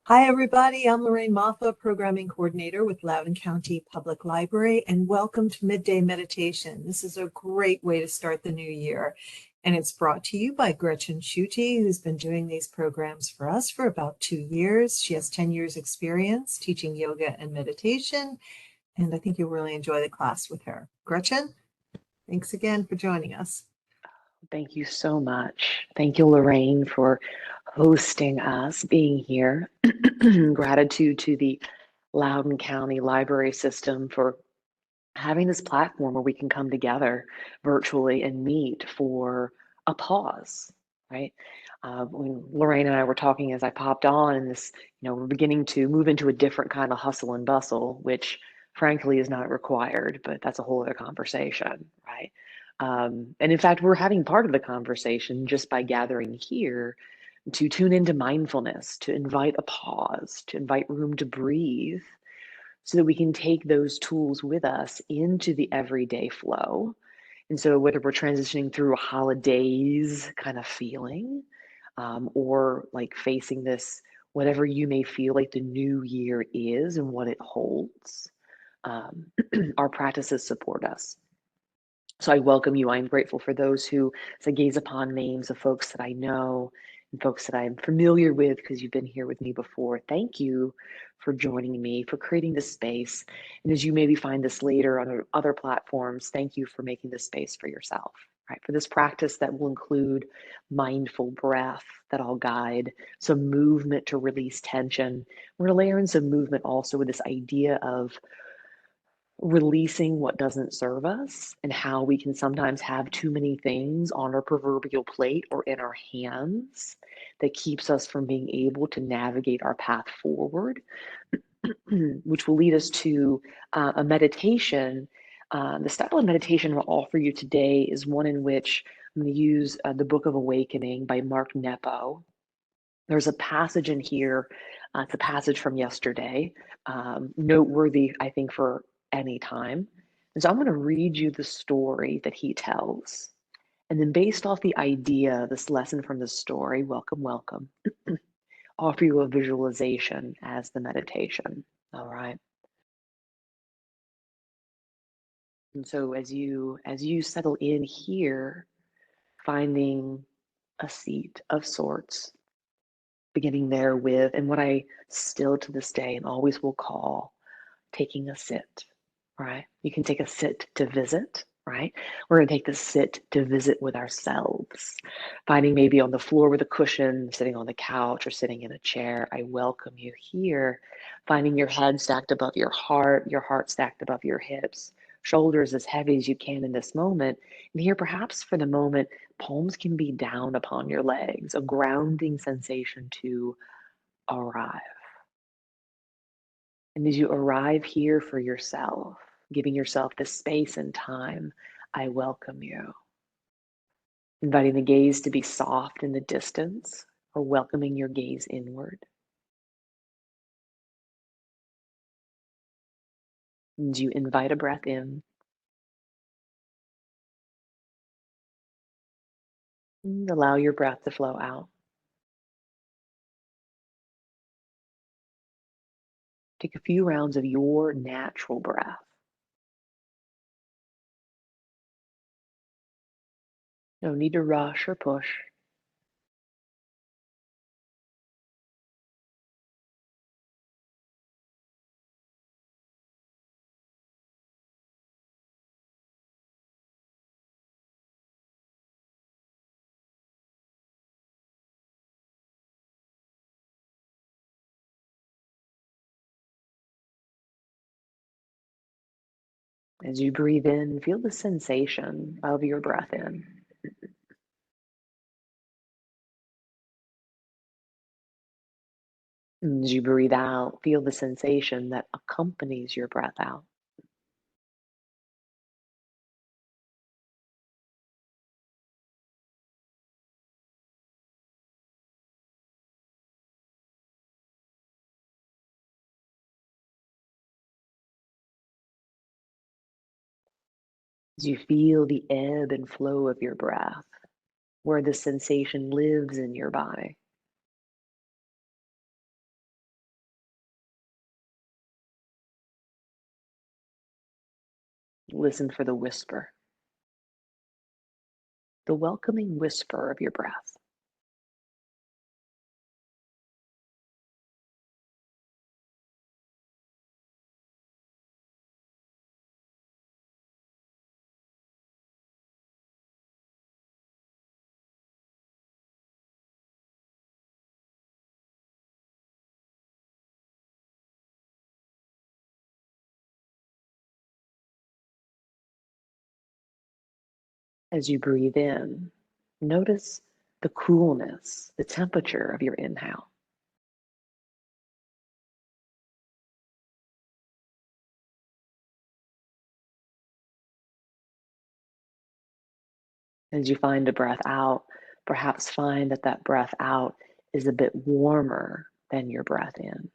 Hi, everybody. I'm Lorraine Moffa, Programming Coordinator with Loudoun County Public Library, and welcome to Midday Meditation. This is a great way to start the new year, and it's brought to you by Gretchen Schutte, who's been doing these programs for us for about 2 years. She has 10 years experience teaching yoga and meditation, and I think you'll really enjoy the class with her. Gretchen, thanks again for joining us. Thank you so much. Thank you, Lorraine, for hosting us, being here. Gratitude to the Loudoun County Library System for having this platform where we can come together virtually and meet for a pause, right? When Lorraine and I were talking as I popped on, and we're beginning to move into a different kind of hustle and bustle, which frankly is not required, but that's a whole other conversation, right? And in fact, we're having part of the conversation just by gathering here to tune into mindfulness, to invite a pause, to invite room to breathe, so that we can take those tools with us into the everyday flow. And so, whether we're transitioning through a holidays kind of feeling, or like facing this, whatever you may feel like the new year is and what it holds, um, our practices support us. So I welcome you. I'm grateful for those who, as I gaze upon names of folks that I know and folks that I'm familiar with because you've been here with me before. Thank you for joining me, for creating this space. And as you maybe find this later on other platforms, thank you for making this space for yourself, right? For this practice that will include mindful breath that I'll guide, some movement to release tension. We're going to layer in some movement also with this idea of releasing what doesn't serve us and how we can sometimes have too many things on our proverbial plate or in our hands that keeps us from being able to navigate our path forward, which will lead us to a meditation. The style of meditation I'll offer you today is one in which I'm going to use the Book of Awakening by Mark Nepo. There's a passage in here, it's a passage from yesterday, noteworthy, I think, for any time. And so I'm going to read you the story that he tells. And then, based off the idea, this lesson from the story, welcome, welcome, offer you a visualization as the meditation. All right. And so as you settle in here, finding a seat of sorts, beginning there with, and what I still to this day and always will call taking a sit, right? You can take a sit to visit, right? We're going to take the sit to visit with ourselves, finding maybe on the floor with a cushion, sitting on the couch, or sitting in a chair. I welcome you here, finding your head stacked above your heart stacked above your hips, shoulders as heavy as you can in this moment. And here, perhaps for the moment, palms can be down upon your legs, a grounding sensation to arrive. And as you arrive here for yourself, giving yourself the space and time, I welcome you. Inviting the gaze to be soft in the distance or welcoming your gaze inward. And you invite a breath in and allow your breath to flow out. Take a few rounds of your natural breath. No need to rush or push. As you breathe in, feel the sensation of your breath in. And as you breathe out, feel the sensation that accompanies your breath out. As you feel the ebb and flow of your breath, where the sensation lives in your body. Listen for the whisper, the welcoming whisper of your breath. As you breathe in, notice the coolness, the temperature of your inhale. As you find a breath out, perhaps find that that breath out is a bit warmer than your breath in.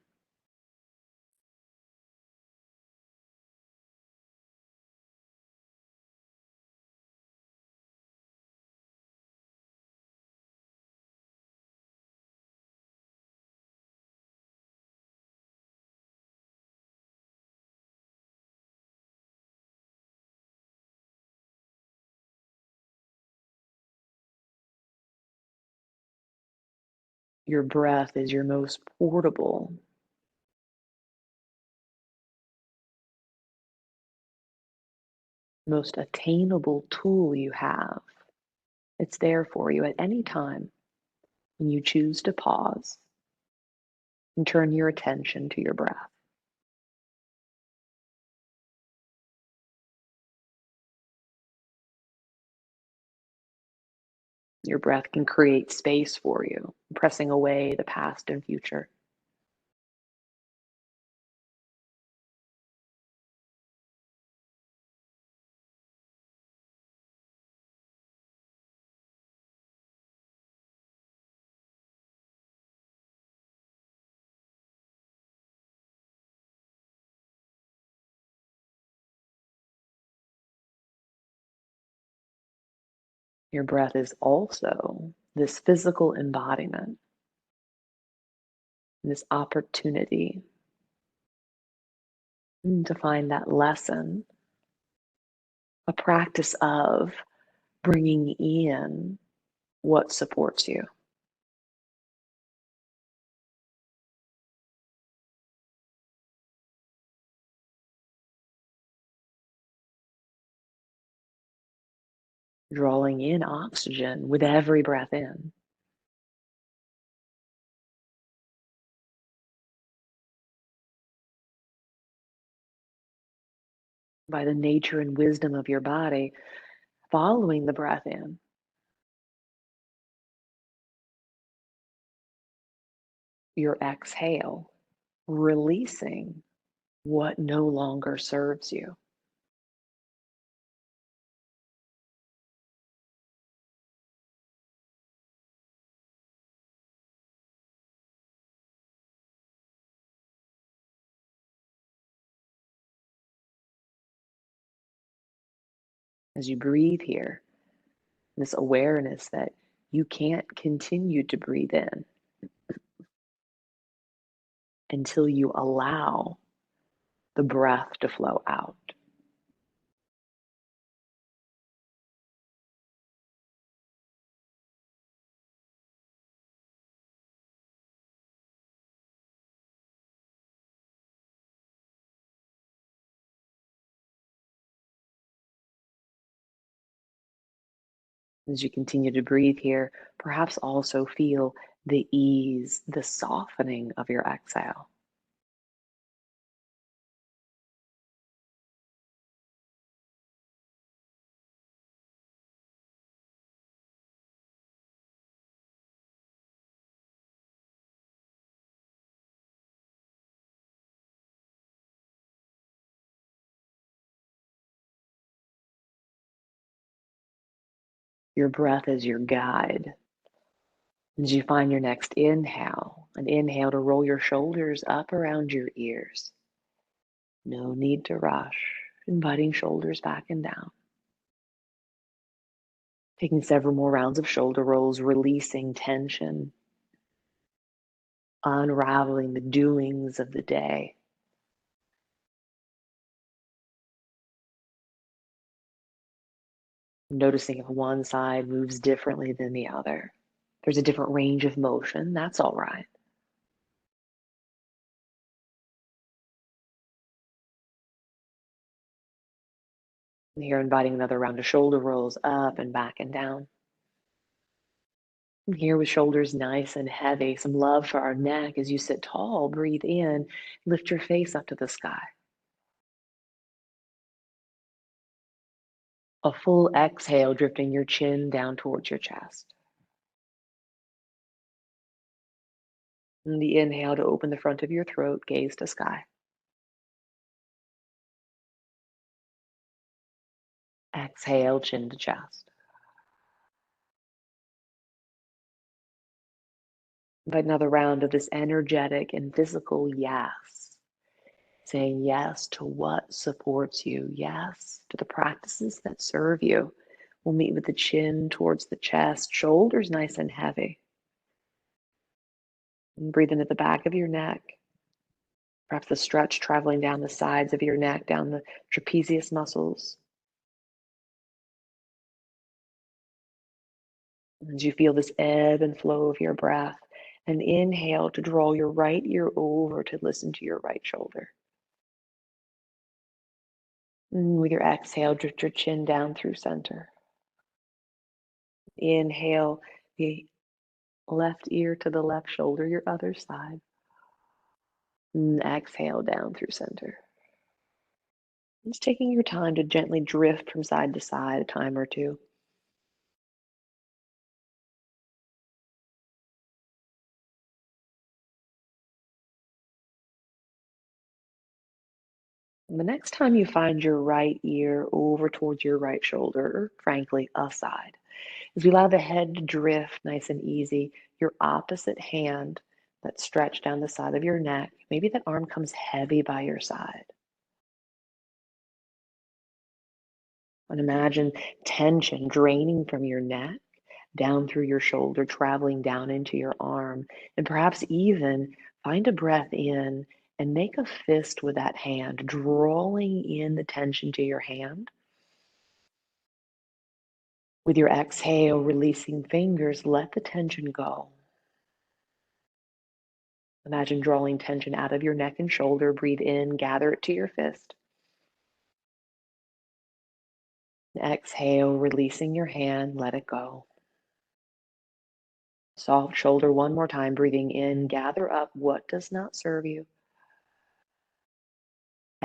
Your breath is your most portable, most attainable tool you have. It's there for you at any time when you choose to pause and turn your attention to your breath. Your breath can create space for you, pressing away the past and future. Your breath is also this physical embodiment, this opportunity to find that lesson, a practice of bringing in what supports you. Drawing in oxygen with every breath in. By the nature and wisdom of your body, following the breath in, your exhale, releasing what no longer serves you. As you breathe here, this awareness that you can't continue to breathe in until you allow the breath to flow out. As you continue to breathe here, perhaps also feel the ease, the softening of your exhale. Your breath is your guide. As you find your next inhale, an inhale to roll your shoulders up around your ears. No need to rush, inviting shoulders back and down. Taking several more rounds of shoulder rolls, releasing tension, unraveling the doings of the day. Noticing if one side moves differently than the other. There's a different range of motion, that's all right. And here, inviting another round of shoulder rolls up and back and down. And here, with shoulders nice and heavy, some love for our neck as you sit tall. Breathe in, lift your face up to the sky. A full exhale, drifting your chin down towards your chest. And the inhale to open the front of your throat, gaze to sky. Exhale, chin to chest. Invite another round of this energetic and physical yes. Saying yes to what supports you, yes to the practices that serve you. We'll meet with the chin towards the chest, shoulders nice and heavy. And breathe into the back of your neck. Perhaps the stretch traveling down the sides of your neck, down the trapezius muscles. As you feel this ebb and flow of your breath, and inhale to draw your right ear over to listen to your right shoulder. And with your exhale, drift your chin down through center. Inhale the left ear to the left shoulder, your other side. And exhale down through center. Just taking your time to gently drift from side to side a time or two. And the next time you find your right ear over towards your right shoulder, or frankly, aside, as we allow the head to drift nice and easy, your opposite hand that's stretched down the side of your neck, maybe that arm comes heavy by your side. And imagine tension draining from your neck down through your shoulder, traveling down into your arm, and perhaps even find a breath in and make a fist with that hand, drawing in the tension to your hand. With your exhale, releasing fingers, let the tension go. Imagine drawing tension out of your neck and shoulder. Breathe in, gather it to your fist. Exhale, releasing your hand, let it go. Soft shoulder one more time, breathing in, gather up what does not serve you.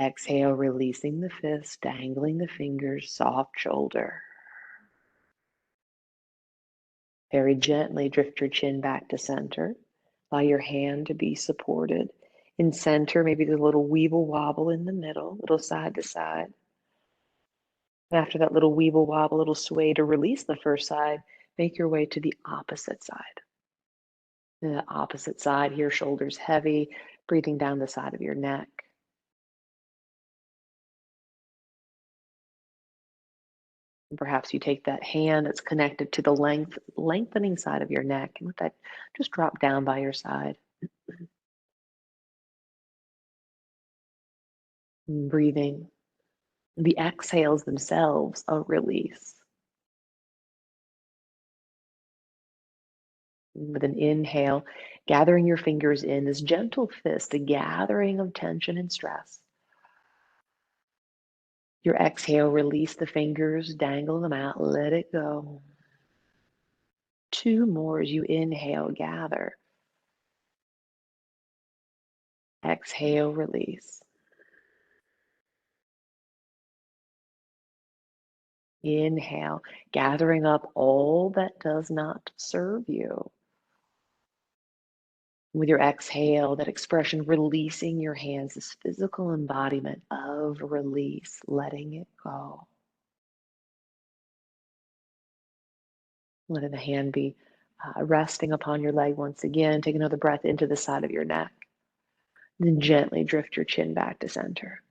Exhale, releasing the fist, dangling the fingers, soft shoulder. Very gently drift your chin back to center. Allow your hand to be supported. In center, maybe there's a little weeble wobble in the middle, little side to side. And after that little weeble wobble, little sway to release the first side, make your way to the opposite side. The opposite side here, shoulders heavy, breathing down the side of your neck. And perhaps you take that hand that's connected to the lengthening side of your neck, and let that just drop down by your side. And breathing. The exhales themselves, a release. And with an inhale, gathering your fingers in this gentle fist, a gathering of tension and stress. Your exhale, release the fingers, dangle them out, let it go. Two more as you inhale, gather. Exhale, release. Inhale, gathering up all that does not serve you. With your exhale, that expression, releasing your hands, this physical embodiment of release, letting it go. Letting the hand be resting upon your leg once again. Take another breath into the side of your neck. Then gently drift your chin back to center.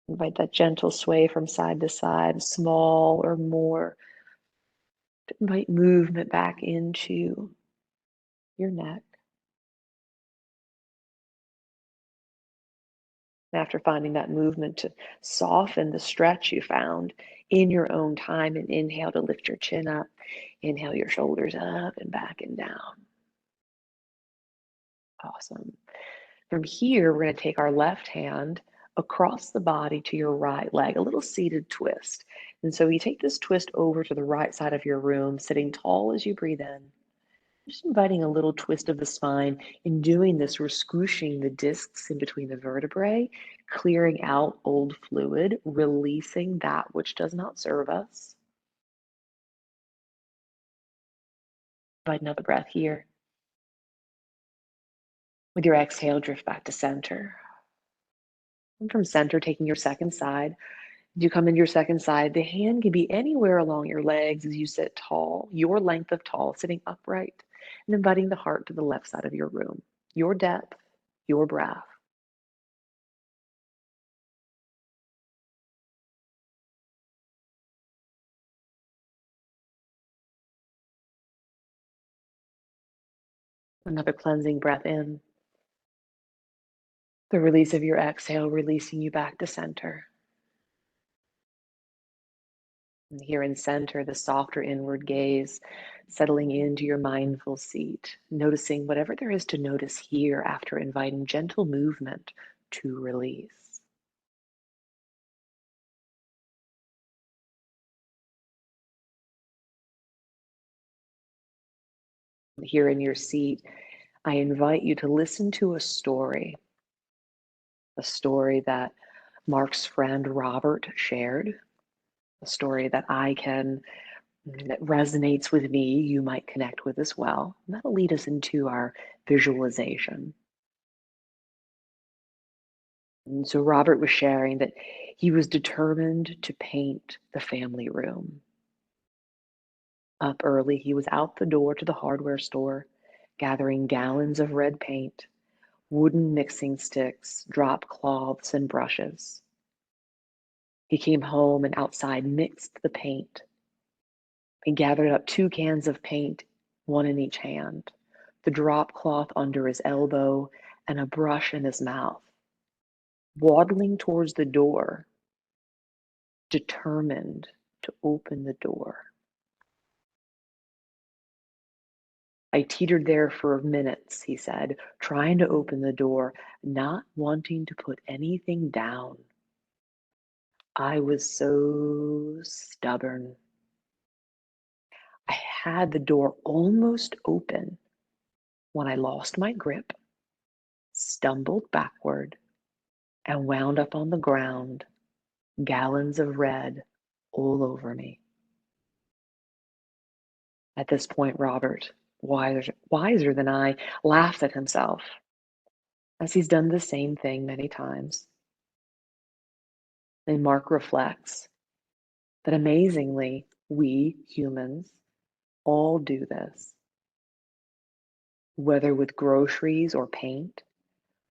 Invite that gentle sway from side to side, small or more. Invite movement back into your neck. After finding that movement to soften the stretch you found in your own time, and inhale to lift your chin up. Inhale your shoulders up and back and down. Awesome. From here, we're going to take our left hand across the body to your right leg, a little seated twist. And so you take this twist over to the right side of your room, sitting tall as you breathe in. Just inviting a little twist of the spine. In doing this, we're squooshing the discs in between the vertebrae, clearing out old fluid, releasing that which does not serve us. Invite another breath here. With your exhale, drift back to center. And from center, taking your second side. As you come into your second side, the hand can be anywhere along your legs as you sit tall, your length of tall, sitting upright, and inviting the heart to the left side of your room. Your depth, your breath. Another cleansing breath in. The release of your exhale, releasing you back to center. And here in center, the softer inward gaze, settling into your mindful seat, noticing whatever there is to notice here after inviting gentle movement to release. Here in your seat, I invite you to listen to a story that Mark's friend Robert shared, a story that that resonates with me, you might connect with as well. And that'll lead us into our visualization. And so Robert was sharing that he was determined to paint the family room. Up early, he was out the door to the hardware store, gathering gallons of red paint, wooden mixing sticks, drop cloths, and brushes. He came home and outside mixed the paint. He gathered up 2 cans of paint, one in each hand, the drop cloth under his elbow, and a brush in his mouth, waddling towards the door, determined to open the door. I teetered there for minutes, he said, trying to open the door, not wanting to put anything down. I was so stubborn. I had the door almost open when I lost my grip, stumbled backward, and wound up on the ground, gallons of red all over me. At this point, Robert, wiser than I, laughed at himself, as he's done the same thing many times. And Mark reflects that amazingly, we humans all do this, whether with groceries or paint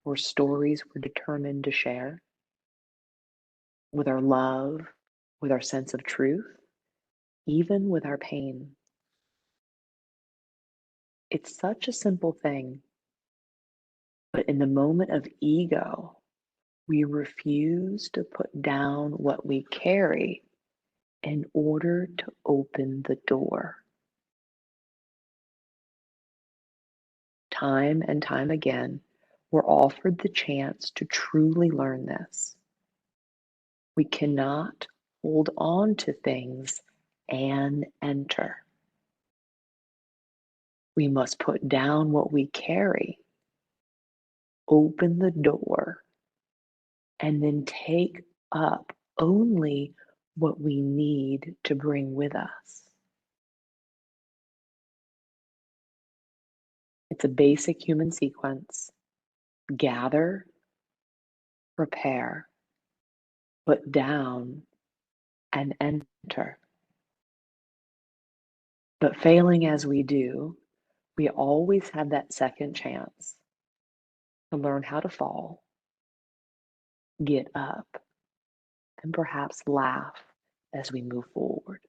or stories we're determined to share, with our love, with our sense of truth, even with our pain. It's such a simple thing, but in the moment of ego, we refuse to put down what we carry in order to open the door. Time and time again, we're offered the chance to truly learn this. We cannot hold on to things and enter. We must put down what we carry, open the door, and then take up only what we need to bring with us. It's a basic human sequence: gather, prepare, put down, and enter. But failing as we do, we always have that second chance to learn how to fall, get up, and perhaps laugh as we move forward.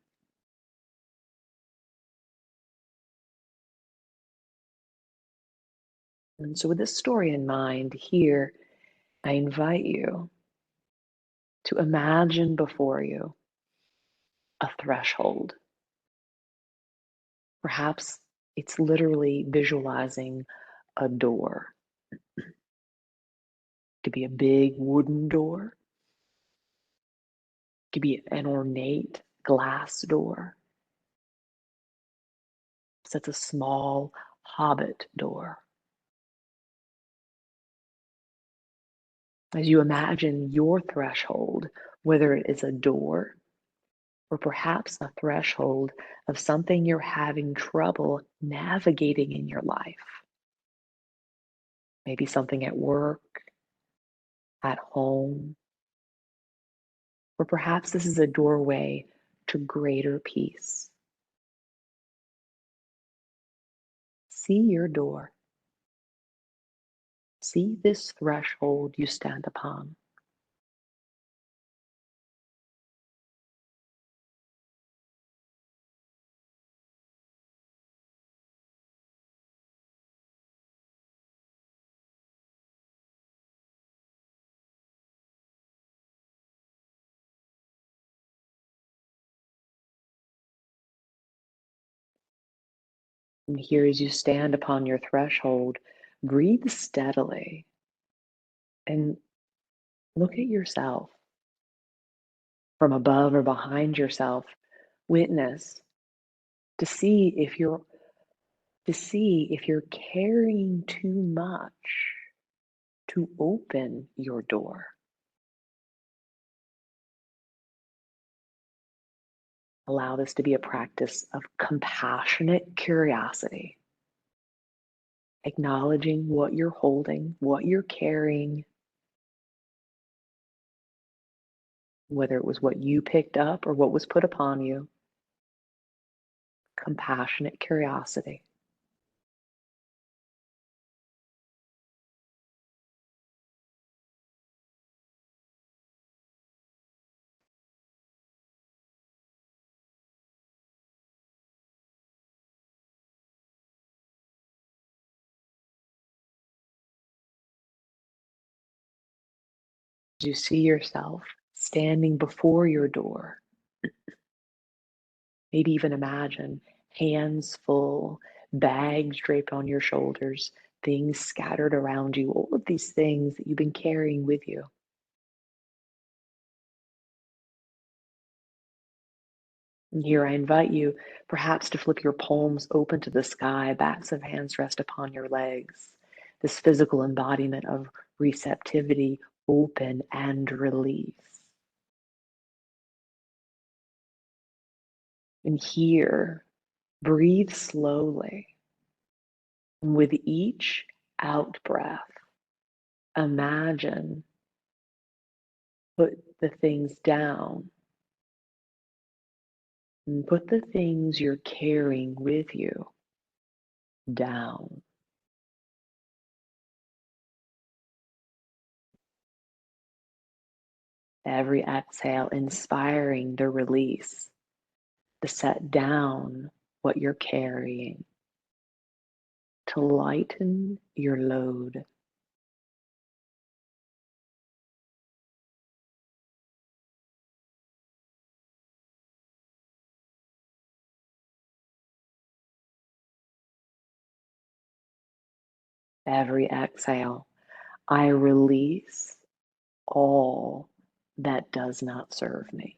And so, with this story in mind, here I invite you to imagine before you a threshold. Perhaps it's literally visualizing a door. It could be a big wooden door, it could be an ornate glass door. So it's a small hobbit door. As you imagine your threshold, whether it is a door or perhaps a threshold of something you're having trouble navigating in your life, maybe something at work, at home, or perhaps this is a doorway to greater peace. See your door. See this threshold you stand upon. And here, as you stand upon your threshold, breathe steadily and look at yourself from above or behind yourself. Witness to see if you're carrying too much to open your door. Allow this to be a practice of compassionate curiosity, acknowledging what you're holding, what you're carrying, whether it was what you picked up or what was put upon you. Compassionate curiosity. As you see yourself standing before your door, maybe even imagine hands full, bags draped on your shoulders, things scattered around you, all of these things that you've been carrying with you. And here I invite you perhaps to flip your palms open to the sky, backs of hands rest upon your legs. This physical embodiment of receptivity, open and release. And here, breathe slowly. And with each out breath, imagine, put the things down and put the things you're carrying with you down. Every exhale, inspiring the release, to set down what you're carrying, to lighten your load. Every exhale, I release all that does not serve me.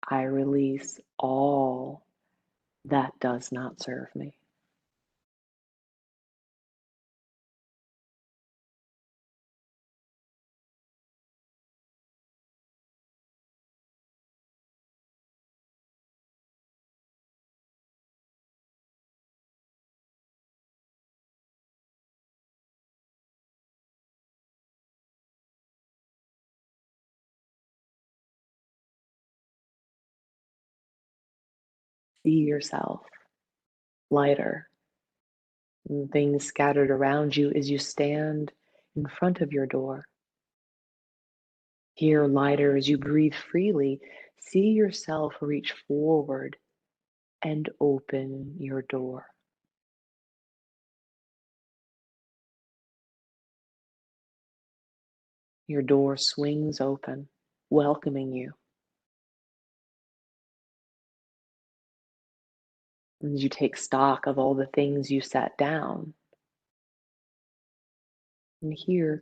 I release all that does not serve me. See yourself lighter and things scattered around you as you stand in front of your door. Here, lighter as you breathe freely, see yourself reach forward and open your door. Your door swings open, welcoming you. As you take stock of all the things you set down, and here,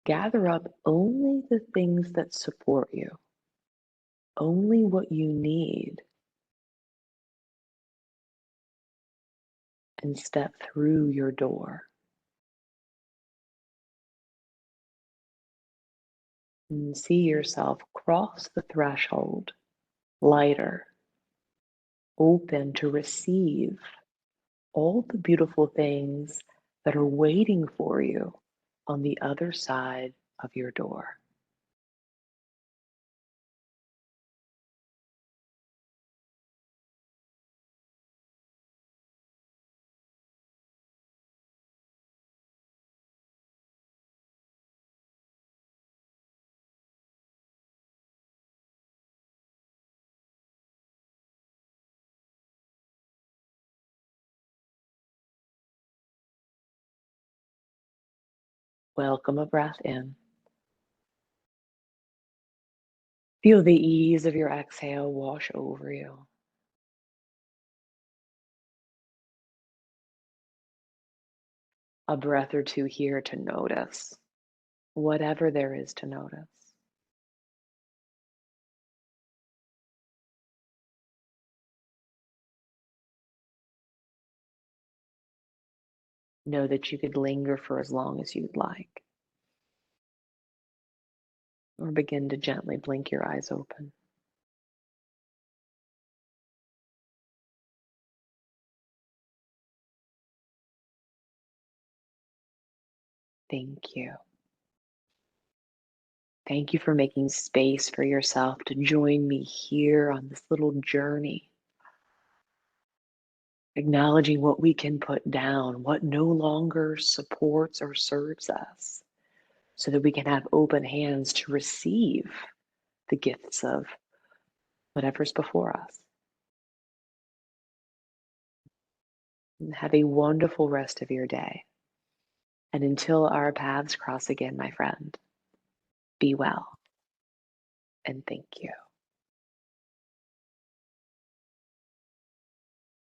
gather up only the things that support you, only what you need, and step through your door. And see yourself cross the threshold, lighter, open to receive all the beautiful things that are waiting for you on the other side of your door. Welcome a breath in. Feel the ease of your exhale wash over you. A breath or two here to notice whatever there is to notice. Know that you could linger for as long as you'd like, or begin to gently blink your eyes open. Thank you. Thank you for making space for yourself to join me here on this little journey, acknowledging what we can put down, what no longer supports or serves us, so that we can have open hands to receive the gifts of whatever's before us. And have a wonderful rest of your day. And until our paths cross again, my friend, be well and thank you.